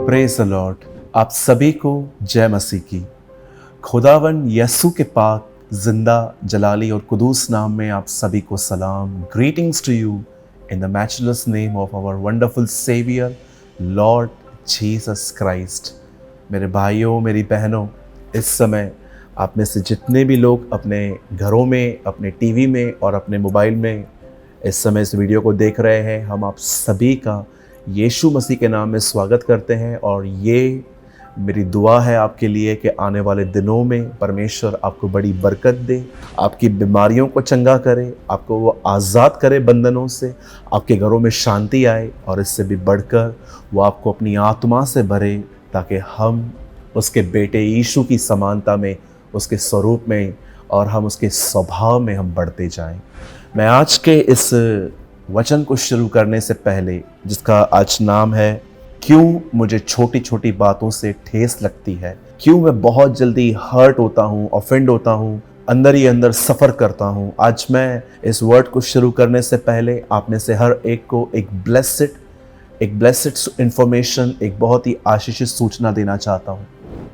Praise the Lord. आप सभी को जय मसीह की। खुदावन यसु के पाक जिंदा जलाली और कुदूस नाम में आप सभी को सलाम। Greetings to you in the matchless name of our wonderful saviour Lord Jesus Christ. मेरे भाइयों, मेरी बहनों, इस समय आप में से जितने भी लोग अपने घरों में, अपने टीवी में और अपने मोबाइल में इस समय इस वीडियो को देख रहे हैं, हम आप सभी का यीशु मसीह के नाम में स्वागत करते हैं। और ये मेरी दुआ है आपके लिए कि आने वाले दिनों में परमेश्वर आपको बड़ी बरकत दे, आपकी बीमारियों को चंगा करे, आपको वो आज़ाद करे बंधनों से, आपके घरों में शांति आए और इससे भी बढ़कर वो आपको अपनी आत्मा से भरे, ताकि हम उसके बेटे यीशु की समानता में, उसके स्वरूप में और हम उसके स्वभाव में हम बढ़ते जाएं। मैं आज के इस वचन को शुरू करने से पहले, जिसका आज नाम है क्यों मुझे छोटी छोटी बातों से ठेस लगती है, क्यों मैं बहुत जल्दी हर्ट होता हूँ, ऑफेंड होता हूँ, अंदर ही अंदर सफ़र करता हूँ। आज मैं इस वर्ड को शुरू करने से पहले आप में से हर एक को एक ब्लेसिड इंफॉर्मेशन, एक बहुत ही आशीषित सूचना देना चाहता हूँ।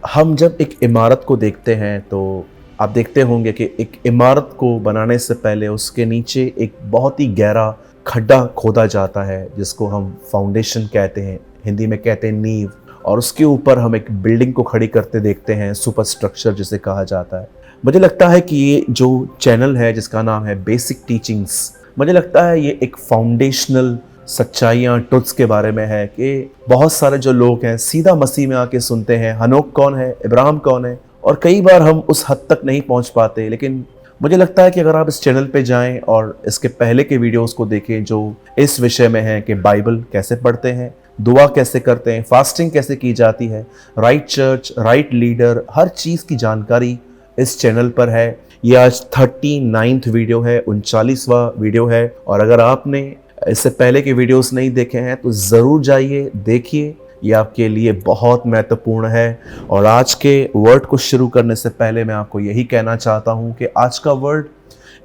हम जब एक इमारत को देखते हैं तो आप देखते होंगे कि एक इमारत को बनाने से पहले उसके नीचे एक बहुत ही गहरा खड्डा खोदा जाता है, जिसको हम फाउंडेशन कहते हैं, हिंदी में कहते हैं नींव, और उसके ऊपर हम एक बिल्डिंग को खड़ी करते देखते हैं, सुपर स्ट्रक्चर जिसे कहा जाता है। मुझे लगता है कि ये जो चैनल है जिसका नाम है बेसिक टीचिंग्स, मुझे लगता है ये एक फाउंडेशनल सच्चाइयाँ, ट्रुथ्स के बारे में है कि बहुत सारे जो लोग हैं सीधा मसीह में आके सुनते हैं हनोक कौन है, इब्राहिम कौन है, और कई बार हम उस हद तक नहीं पहुँच पाते। लेकिन मुझे लगता है कि अगर आप इस चैनल पे जाएं और इसके पहले के वीडियोस को देखें जो इस विषय में हैं कि बाइबल कैसे पढ़ते हैं, दुआ कैसे करते हैं, फास्टिंग कैसे की जाती है, राइट चर्च, राइट लीडर, हर चीज़ की जानकारी इस चैनल पर है। ये आज 39th वीडियो है, 39वां वीडियो है। और अगर आपने इससे पहले के वीडियोस नहीं देखे हैं तो ज़रूर जाइए, देखिए, ये आपके लिए बहुत महत्वपूर्ण है। और आज के वर्ड को शुरू करने से पहले मैं आपको यही कहना चाहता हूँ कि आज का वर्ड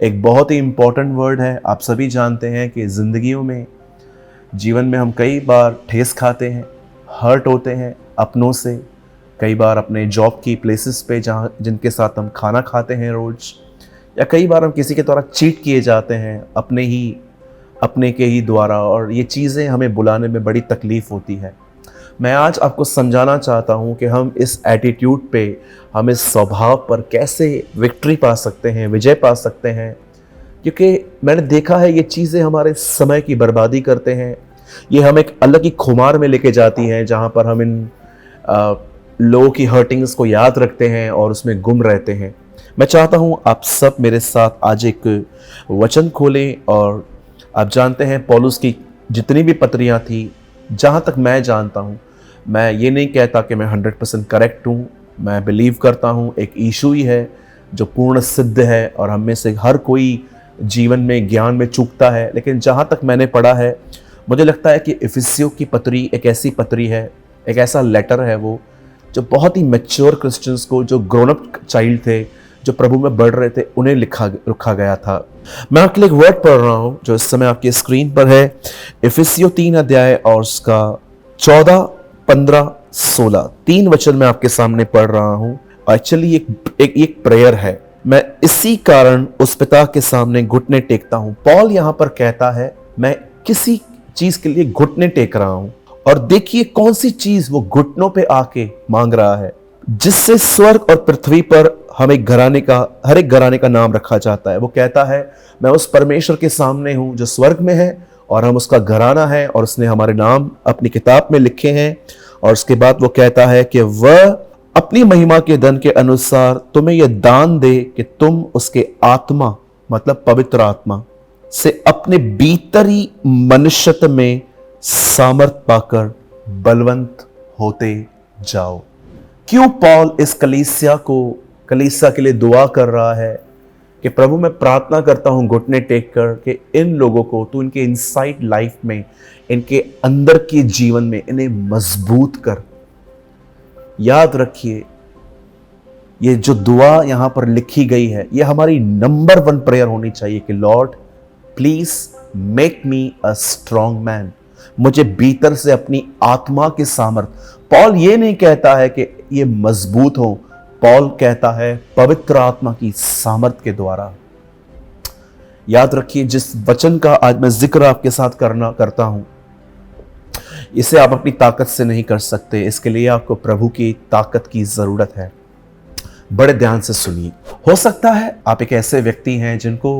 एक बहुत ही इम्पोर्टेंट वर्ड है। आप सभी जानते हैं कि ज़िंदगियों में, जीवन में हम कई बार ठेस खाते हैं, हर्ट होते हैं अपनों से, कई बार अपने जॉब की प्लेसेस पे जहाँ जिनके साथ हम खाना खाते हैं रोज़, या कई बार हम किसी के द्वारा चीट किए जाते हैं अपने के ही द्वारा, और ये चीज़ें हमें बुलाने में बड़ी तकलीफ़ होती है। मैं आज आपको समझाना चाहता हूँ कि हम इस एटीट्यूड पे, हम इस स्वभाव पर कैसे विक्ट्री पा सकते हैं, विजय पा सकते हैं। क्योंकि मैंने देखा है ये चीज़ें हमारे समय की बर्बादी करते हैं। ये हम एक अलग ही खुमार में लेके जाती हैं जहाँ पर हम इन लोगों की हर्टिंग्स को याद रखते हैं और उसमें गुम रहते हैं। मैं चाहता हूँ आप सब मेरे साथ आज एक वचन खोलें। और आप जानते हैं पौलुस की जितनी भी पत्रियाँ थी, जहाँ तक मैं जानता हूँ, मैं ये नहीं कहता कि मैं 100% करेक्ट हूँ। मैं बिलीव करता हूँ एक यीशु ही है जो पूर्ण सिद्ध है, और हम में से हर कोई जीवन में, ज्ञान में चूकता है। लेकिन जहाँ तक मैंने पढ़ा है, मुझे लगता है कि इफिसियों की पत्री एक ऐसी पत्री है, एक ऐसा लेटर है वो, जो बहुत ही मैच्योर क्रिश्चियंस को, जो ग्रोन अप चाइल्ड थे, जो प्रभु में बढ़ रहे थे, उन्हें लिखा गया था। मैं आपके लिए एक वर्ड पढ़ रहा हूँ जो इस समय आपकी स्क्रीन पर है। इफिसियों 3 अध्याय और उसका 14, 15, 16 3 वचन मैं आपके सामने पढ़ रहा हूँ। एक्चुअली एक प्रेयर है। मैं इसी कारण उस पिता के सामने घुटने टेकता हूँ। पॉल यहाँ पर कहता है मैं किसी चीज के लिए घुटने टेक रहा हूँ, और देखिए कौन सी चीज वो घुटनों पे आके मांग रहा है, जिससे स्वर्ग और पृथ्वी पर हर एक घराने का नाम रखा जाता है। वो कहता है मैं उस परमेश्वर के सामने हूं जो स्वर्ग में है, और हम उसका घराना है, और उसने हमारे नाम अपनी किताब में लिखे हैं। और उसके बाद वो कहता है कि वह अपनी महिमा के धन के अनुसार तुम्हें यह दान दे कि तुम उसके आत्मा, मतलब पवित्र आत्मा से अपने भीतरी मनुष्यत्व में सामर्थ पाकर बलवंत होते जाओ। क्यों पॉल इस कलीसिया के लिए दुआ कर रहा है कि प्रभु मैं प्रार्थना करता हूं घुटने टेक कर कि इन लोगों को तू इनके इनसाइड लाइफ में, इनके अंदर के जीवन में इन्हें मजबूत कर। याद रखिए ये जो दुआ यहां पर लिखी गई है, ये हमारी नंबर 1 प्रेयर होनी चाहिए कि Lord please make me a strong man. मुझे भीतर से अपनी आत्मा के सामर्थ, पॉल ये नहीं कहता है कि ये मजबूत हो, पॉल कहता है पवित्र आत्मा की सामर्थ के द्वारा। याद रखिए, जिस वचन का आज मैं जिक्र आपके साथ करता हूं, इसे आप अपनी ताकत से नहीं कर सकते। इसके लिए आपको प्रभु की ताकत की जरूरत है। बड़े ध्यान से सुनिए। हो सकता है आप एक ऐसे व्यक्ति हैं जिनको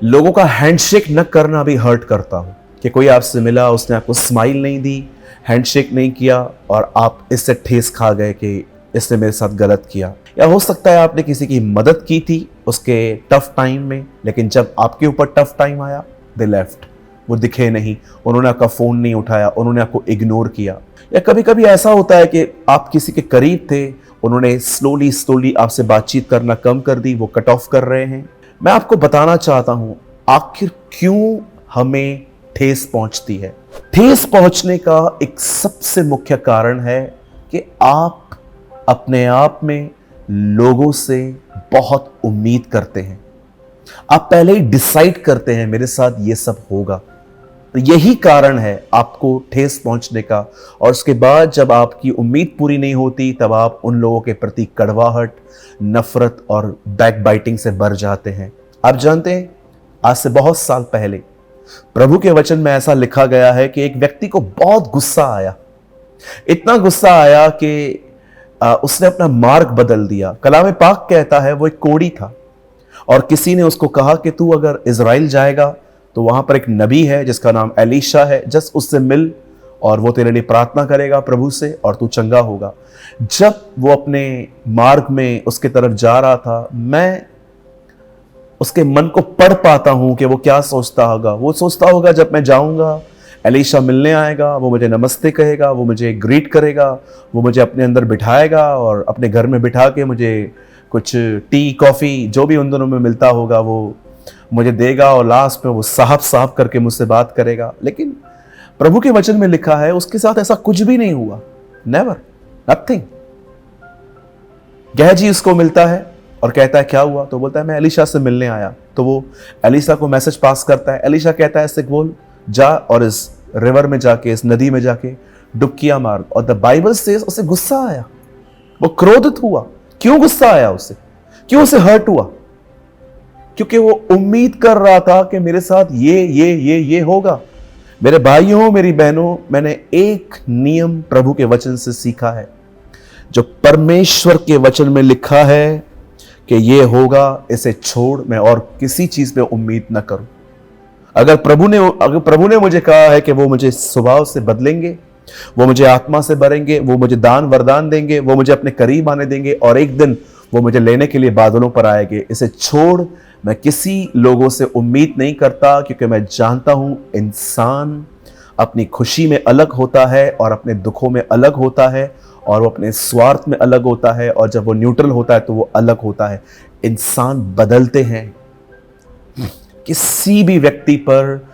लोगों का हैंडशेक न करना भी हर्ट करता हो, कि कोई आपसे मिला, उसने आपको स्माइल नहीं दी, हैंडशेक नहीं किया और आप इससे ठेस खा गए कि इसने मेरे साथ गलत किया। या हो सकता है आपने किसी की मदद की थी उसके टफ टाइम में, लेकिन जब आपके ऊपर टफ टाइम आया दे लेफ्ट, वो दिखे नहीं, उन्होंने आपका फोन नहीं उठाया, उन्होंने आपको इग्नोर किया। या कभी कभी ऐसा होता है कि आप किसी के करीब थे, उन्होंने स्लोली आपसे बातचीत करना कम कर दी, वो कट ऑफ कर रहे हैं। मैं आपको बताना चाहता हूं आखिर क्यों हमें ठेस पहुंचती है। ठेस पहुंचने का एक सबसे मुख्य कारण है कि आप अपने आप में लोगों से बहुत उम्मीद करते हैं। आप पहले ही डिसाइड करते हैं मेरे साथ ये सब होगा, तो यही कारण है आपको ठेस पहुंचने का। और उसके बाद जब आपकी उम्मीद पूरी नहीं होती, तब आप उन लोगों के प्रति कड़वाहट, नफरत और बैक बाइटिंग से भर जाते हैं। आप जानते हैं, आज से बहुत साल पहले प्रभु के वचन में ऐसा लिखा गया है कि एक व्यक्ति को बहुत गुस्सा आया, इतना गुस्सा आया कि उसने अपना मार्ग बदल दिया। कलाम पाक कहता है वो एक कोढ़ी था और किसी ने उसको कहा कि तू अगर इज़राइल जाएगा तो वहां पर एक नबी है जिसका नाम एलीशा है, जस्ट उससे मिल और वो तेरे लिए प्रार्थना करेगा प्रभु से और तू चंगा होगा। जब वो अपने मार्ग में उसके तरफ जा रहा था, मैं उसके मन को पढ़ पाता हूं कि वो क्या सोचता होगा। वो सोचता होगा जब मैं जाऊंगा, एलीशा मिलने आएगा, वो मुझे नमस्ते कहेगा, वो मुझे ग्रीट करेगा, वो मुझे अपने अंदर बिठाएगा और अपने घर में बिठा के मुझे कुछ टी कॉफ़ी जो भी उन दोनों में मिलता होगा वो मुझे देगा और लास्ट में वो साहब करके मुझसे बात करेगा। लेकिन प्रभु के वचन में लिखा है उसके साथ ऐसा कुछ भी नहीं हुआ, नेवर, नथिंग। गहजी उसको मिलता है और कहता है क्या हुआ, तो बोलता है मैं एलीशा से मिलने आया। तो वो एलीशा को मैसेज पास करता है। एलीशा कहता है ऐसे बोल, जा और इस रिवर में जाके, इस नदी में जाके डुबकियां मार। और द बाइबल सेज उसे गुस्सा आया, वो क्रोधित हुआ। क्यों गुस्सा आया उसे, क्यों उसे हर्ट हुआ? क्योंकि वो उम्मीद कर रहा था कि मेरे साथ ये होगा। मेरे भाइयों, मेरी बहनों, मैंने एक नियम प्रभु के वचन से सीखा है, जो परमेश्वर के वचन में लिखा है कि ये होगा, इसे छोड़ मैं और किसी चीज पे उम्मीद न करूं। अगर प्रभु ने मुझे कहा है कि वो मुझे स्वभाव से बदलेंगे, वो मुझे आत्मा से भरेंगे, वो मुझे दान वरदान देंगे, वो मुझे अपने करीब आने देंगे और एक दिन वो मुझे लेने के लिए बादलों पर आएंगे, इसे छोड़ मैं किसी लोगों से उम्मीद नहीं करता। क्योंकि मैं जानता हूं इंसान अपनी खुशी में अलग होता है और अपने दुखों में अलग होता है और वो अपने स्वार्थ में अलग होता है, और जब वो न्यूट्रल होता है तो वो अलग होता है। इंसान बदलते हैं। किसी भी व्यक्ति पर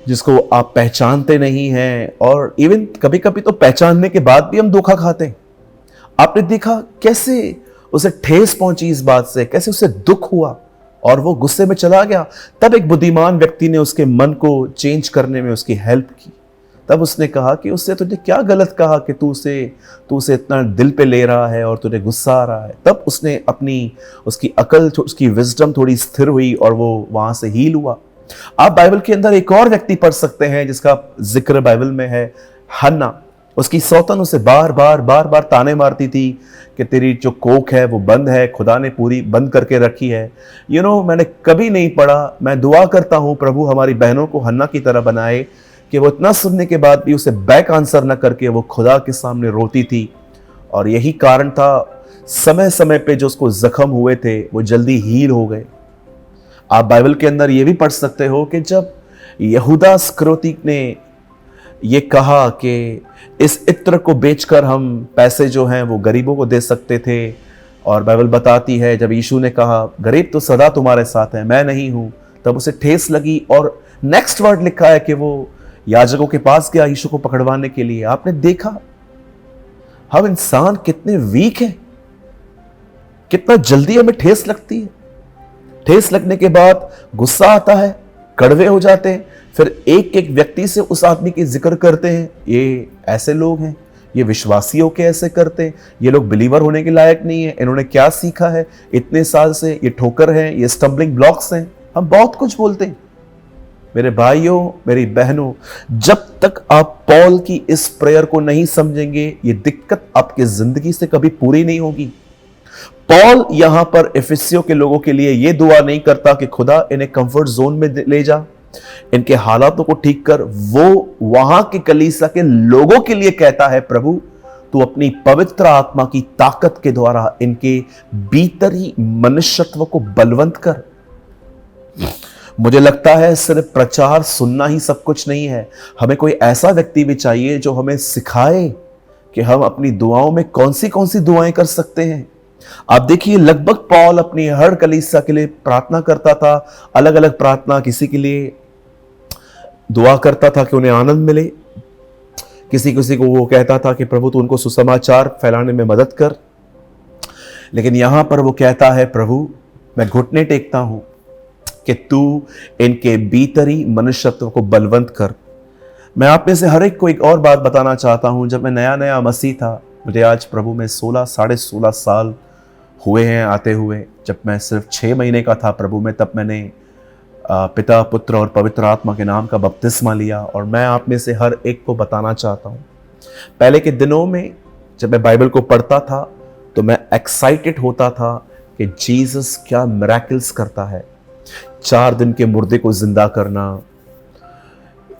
जिसको आप पहचानते नहीं हैं, और इवन कभी कभी तो पहचानने के बाद भी हम धोखा खाते हैं। आपने देखा कैसे उसे ठेस पहुंची इस बात से, कैसे उसे दुख हुआ और वो गुस्से में चला गया। तब एक बुद्धिमान व्यक्ति ने उसके मन को चेंज करने में उसकी हेल्प की। तब उसने कहा कि उससे तुझे क्या गलत कहा कि तू उसे इतना दिल पे ले रहा है और तुझे गुस्सा आ रहा है। तब उसने उसकी अकल, उसकी विजडम थोड़ी स्थिर हुई और वो वहां से हील हुआ। आप बाइबल के अंदर एक और व्यक्ति पढ़ सकते हैं जिसका जिक्र बाइबल में है, हन्ना। उसकी सौतन उसे बार बार ताने मारती थी कि तेरी जो कोख है वो बंद है, खुदा ने पूरी बंद करके रखी है। मैंने कभी नहीं पढ़ा। मैं दुआ करता हूं प्रभु हमारी बहनों को हन्ना की तरह बनाए कि वो इतना सुनने के बाद भी उसे बैक आंसर न करके वो खुदा के सामने रोती थी। और यही कारण था, समय समय पे जो उसको जख्म हुए थे वो जल्दी हील हो गए। आप बाइबल के अंदर ये भी पढ़ सकते हो कि जब यहूदा इस्करियोती ने ये कहा कि इस इत्र को बेचकर हम पैसे जो हैं वो गरीबों को दे सकते थे, और बाइबल बताती है जब यीशु ने कहा गरीब तो सदा तुम्हारे साथ है, मैं नहीं हूं, तब उसे ठेस लगी। और नेक्स्ट वर्ड लिखा है कि वो याजकों के पास गया यीशु को पकड़वाने के लिए। आपने देखा हम इंसान कितने वीक हैं। कितना जल्दी हमें ठेस लगती है। ठेस लगने के बाद गुस्सा आता है, कड़वे हो जाते हैं, फिर एक एक व्यक्ति से उस आदमी की जिक्र करते हैं, ये ऐसे लोग हैं, ये विश्वासी होके ऐसे करते हैं, ये लोग बिलीवर होने के लायक नहीं है, इन्होंने क्या सीखा है इतने साल से, ये ठोकर है, ये स्टम्बलिंग ब्लॉक्स हैं। हम बहुत कुछ बोलते हैं। मेरे भाइयों, मेरी बहनों, जब तक आप पॉल की इस प्रेयर को नहीं समझेंगे, ये दिक्कत आपकी जिंदगी से कभी पूरी नहीं होगी। पॉल यहां पर इफिसियों के लोगों के लिए यह दुआ नहीं करता कि खुदा इन्हें कंफर्ट जोन में ले जा, इनके हालातों को ठीक कर। वो वहां के कलीसिया के लोगों के लिए कहता है, प्रभु तू अपनी पवित्र आत्मा की ताकत के द्वारा इनके भीतरी मनुष्यत्व को बलवंत कर। मुझे लगता है सिर्फ प्रचार सुनना ही सब कुछ नहीं है, हमें कोई ऐसा व्यक्ति भी चाहिए जो हमें सिखाए कि हम अपनी दुआओं में कौन सी दुआएं कर सकते हैं। आप देखिए, लगभग पॉल अपनी हर कलीसिया के लिए प्रार्थना करता था, अलग अलग प्रार्थना, किसी के लिए दुआ करता था कि उन्हें आनंद मिले, किसी किसी को वो कहता था कि प्रभु तू उनको सुसमाचार फैलाने में मदद कर। लेकिन यहां पर वो कहता है, प्रभु मैं घुटने टेकता हूं कि तू इनके भीतरी मनुष्यत्व को बलवंत कर। मैं आप में से हर एक को एक और बात बताना चाहता हूं। जब मैं नया नया मसीह था, मुझे आज प्रभु में 16 साल हुए हैं आते हुए। जब मैं सिर्फ 6 महीने का था प्रभु में, तब मैंने पिता, पुत्र और पवित्र आत्मा के नाम का बपतिस्मा लिया। और मैं आप में से हर एक को बताना चाहता हूँ, पहले के दिनों में जब मैं बाइबल को पढ़ता था तो मैं एक्साइटेड होता था कि जीसस क्या मिरेकल्स करता है। 4 दिन के मुर्दे को जिंदा करना,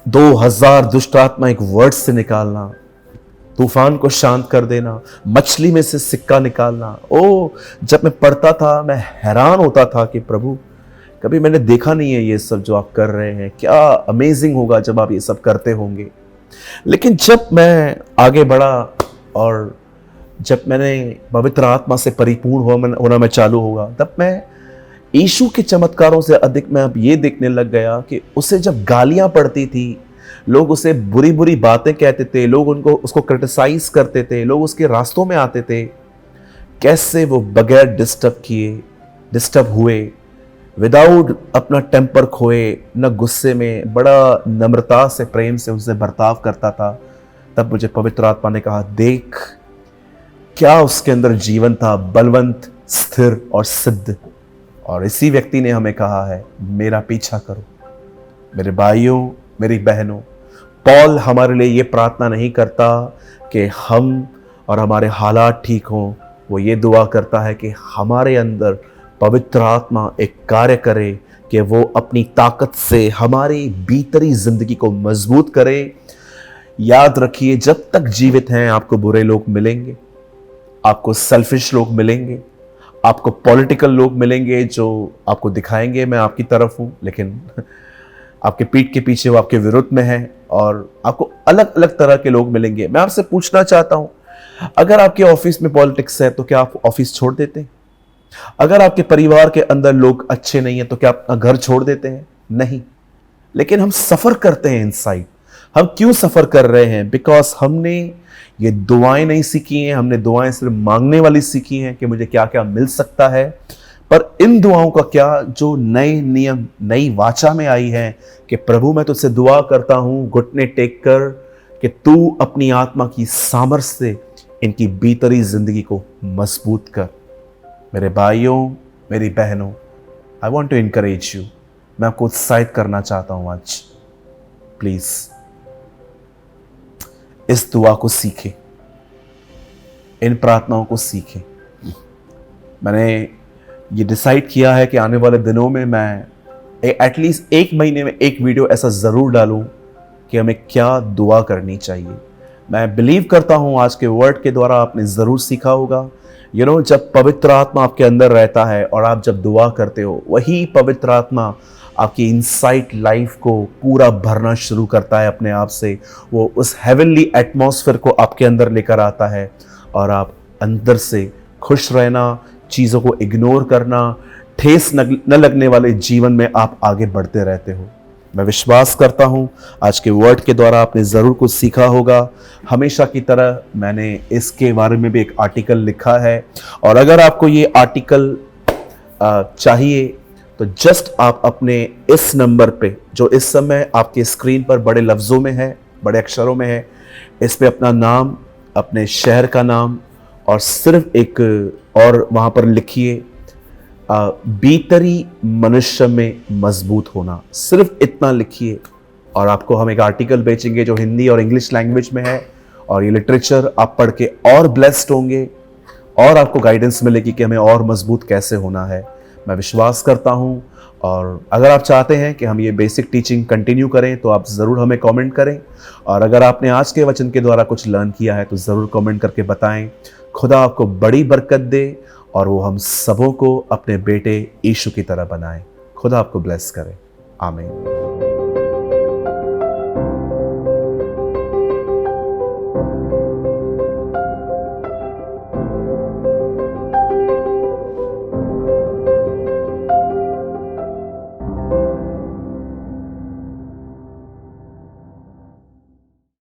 2000 दुष्ट आत्मा एक वर्ड से निकालना, तूफान को शांत कर देना, मछली में से सिक्का निकालना। जब मैं पढ़ता था मैं हैरान होता था कि प्रभु कभी मैंने देखा नहीं है ये सब जो आप कर रहे हैं, क्या अमेजिंग होगा जब आप ये सब करते होंगे। लेकिन जब मैं आगे बढ़ा और जब मैंने पवित्र आत्मा से परिपूर्ण होना मैं चालू होगा, तब मैं यीशु के चमत्कारों से अधिक मैं अब ये देखने लग गया कि उसे जब गालियां पड़ती थी, लोग उसे बुरी बुरी बातें कहते थे, लोग उसको क्रिटिसाइज करते थे, लोग उसके रास्तों में आते थे, कैसे वो बगैर डिस्टर्ब हुए, विदाउट अपना टेम्पर खोए, न गुस्से में, बड़ा नम्रता से, प्रेम से उनसे बर्ताव करता था। तब मुझे पवित्र आत्मा ने कहा, देख क्या उसके अंदर जीवन था, बलवंत, स्थिर और सिद्ध। और इसी व्यक्ति ने हमें कहा है, मेरा पीछा करो। मेरे भाइयों, मेरी बहनों, पॉल हमारे लिए ये प्रार्थना नहीं करता कि हम और हमारे हालात ठीक हों। वो ये दुआ करता है कि हमारे अंदर पवित्र आत्मा एक कार्य करे कि वो अपनी ताकत से हमारी भीतरी जिंदगी को मजबूत करे। याद रखिए, जब तक जीवित हैं आपको बुरे लोग मिलेंगे, आपको सेल्फिश लोग मिलेंगे, आपको पॉलिटिकल लोग मिलेंगे जो आपको दिखाएंगे मैं आपकी तरफ हूं, लेकिन आपके पीठ के पीछे वो आपके विरुद्ध में है। और आपको अलग अलग तरह के लोग मिलेंगे। मैं आपसे पूछना चाहता हूं, अगर आपके ऑफिस में पॉलिटिक्स है तो क्या आप ऑफिस छोड़ देते हैं? अगर आपके परिवार के अंदर लोग अच्छे नहीं है तो क्या आप घर छोड़ देते हैं? नहीं। लेकिन हम सफर करते हैं इनसाइड। हम क्यों सफर कर रहे हैं? बिकॉज हमने ये दुआएं नहीं सीखी हैं। हमने दुआएं सिर्फ मांगने वाली सीखी हैं कि मुझे क्या क्या मिल सकता है। पर इन दुआओं का क्या, जो नए नियम, नई वाचा में आई है कि प्रभु मैं तुझसे दुआ करता हूं घुटने टेक कर कि तू अपनी आत्मा की सामर्थ्य से इनकी भीतरी जिंदगी को मजबूत कर। मेरे भाइयों, मेरी बहनों, I want to encourage you. मैं आपको उत्साहित करना चाहता हूं आज। प्लीज इस दुआ को सीखें, इन प्रार्थनाओं को सीखें। मैंने ये डिसाइड किया है कि आने वाले दिनों में मैं एटलीस्ट 1 महीने में एक वीडियो ऐसा ज़रूर डालूं कि हमें क्या दुआ करनी चाहिए। मैं बिलीव करता हूं आज के वर्ड के द्वारा आपने ज़रूर सीखा होगा। जब पवित्र आत्मा आपके अंदर रहता है और आप जब दुआ करते हो, वही पवित्र आत्मा आपकी इनसाइट लाइफ को पूरा भरना शुरू करता है अपने आप से। वो उस हेवनली एटमॉस्फेयर को आपके अंदर लेकर आता है और आप अंदर से खुश रहना, चीज़ों को इग्नोर करना, ठेस न लगने वाले जीवन में आप आगे बढ़ते रहते हो। मैं विश्वास करता हूँ आज के वर्ड के द्वारा आपने ज़रूर कुछ सीखा होगा। हमेशा की तरह मैंने इसके बारे में भी एक आर्टिकल लिखा है, और अगर आपको ये आर्टिकल चाहिए तो जस्ट आप अपने इस नंबर पे, जो इस समय आपके स्क्रीन पर बड़े लफ्ज़ों में है, बड़े अक्षरों में है, इस पे अपना नाम, अपने शहर का नाम और सिर्फ एक और वहाँ पर लिखिए भीतरी मनुष्य में मजबूत होना। सिर्फ इतना लिखिए और आपको हम एक आर्टिकल बेचेंगे जो हिंदी और इंग्लिश लैंग्वेज में है, और ये लिटरेचर आप पढ़ के और ब्लेस्ड होंगे और आपको गाइडेंस मिलेगी कि हमें और मजबूत कैसे होना है। मैं विश्वास करता हूँ, और अगर आप चाहते हैं कि हम ये बेसिक टीचिंग कंटिन्यू करें तो आप ज़रूर हमें कमेंट करें, और अगर आपने आज के वचन के द्वारा कुछ लर्न किया है तो ज़रूर कमेंट करके बताएं। खुदा आपको बड़ी बरकत दे और वो हम सबों को अपने बेटे यीशु की तरह बनाए। खुदा आपको ब्लेस करे। आमीन।